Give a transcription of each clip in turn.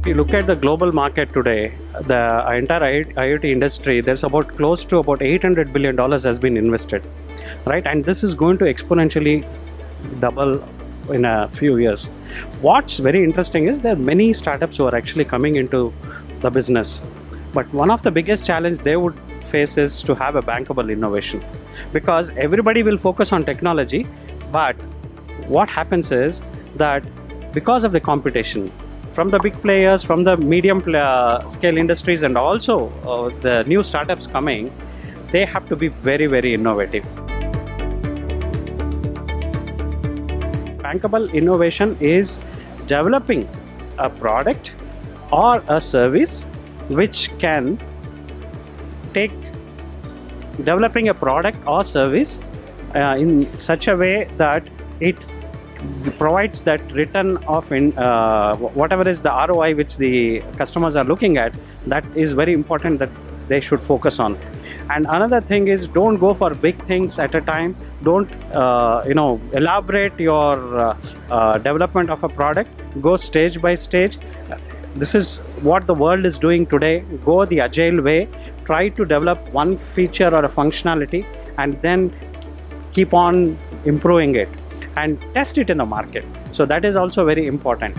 If you look at the global market today, the entire IoT industry, there's about close to about $800 billion has been invested, right? And this is going to exponentially double in a few years. What's very interesting is there are many startups who are actually coming into the business. But one of the biggest challenges they would face is to have a bankable innovation, because everybody will focus on technology, but what happens is that because of the competition from the big players, from the medium scale industries, and also the new startups coming, they have to be very, very innovative. Bankable innovation is developing a product or a service which can developing a product or service in such a way that it provides that return of whatever is the ROI which the customers are looking at. That is very important that they should focus on. And another thing is, don't go for big things at a time. Don't elaborate your development of a product. Go stage by stage. This is what the world is doing today. Go the agile way. Try to develop one feature or a functionality and then keep on improving it and test it in the market. So that is also very important.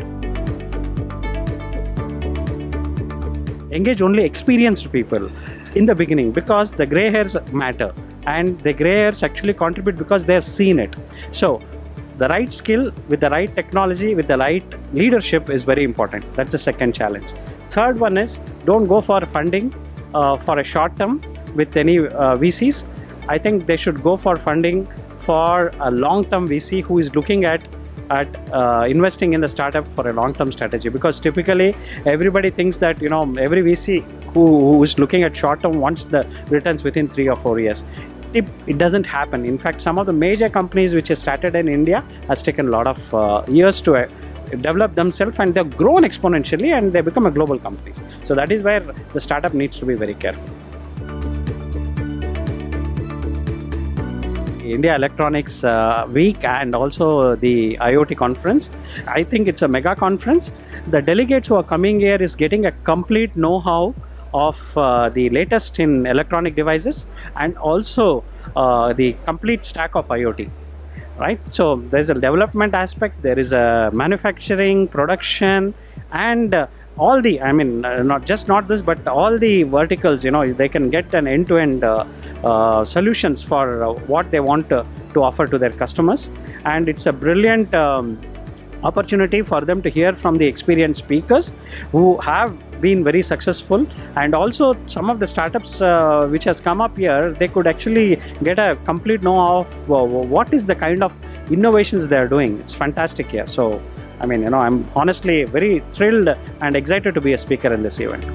Engage only experienced people in the beginning, because the gray hairs matter, and the gray hairs actually contribute because they have seen it. So the right skill with the right technology with the right leadership is very important. That's the second challenge. Third one is, don't go for funding for a short term with any VCs. I think they should go for funding for a long-term VC who is looking at investing in the startup for a long-term strategy, because typically everybody thinks that every VC who is looking at short-term wants the returns within 3 or 4 years. It doesn't happen. In fact, some of the major companies which have started in India has taken a lot of years to develop themselves, and they've grown exponentially and they become a global companies. So that is where the startup needs to be very careful. India Electronics Week and also the IoT conference. I think it's a mega conference. The delegates who are coming here is getting a complete know-how of the latest in electronic devices and also the complete stack of IoT. Right? So there's a development aspect, there is a manufacturing, production, and all the, not this, but all the verticals, they can get an end-to-end solutions for what they want to offer to their customers. And it's a brilliant opportunity for them to hear from the experienced speakers who have been very successful, and also some of the startups which has come up here, they could actually get a complete know of what is the kind of innovations they are doing. It's fantastic here. So I'm honestly very thrilled and excited to be a speaker in this event.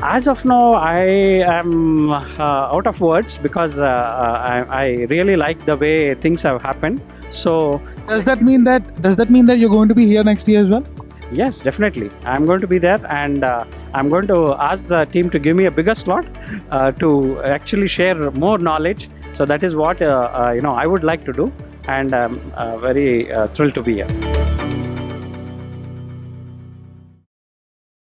As of now, I am out of words, because I really like the way things have happened. So does that mean that you're going to be here next year as well? Yes, definitely. I'm going to be there, and I'm going to ask the team to give me a bigger slot to actually share more knowledge. So that is what I would like to do, and I'm very thrilled to be here.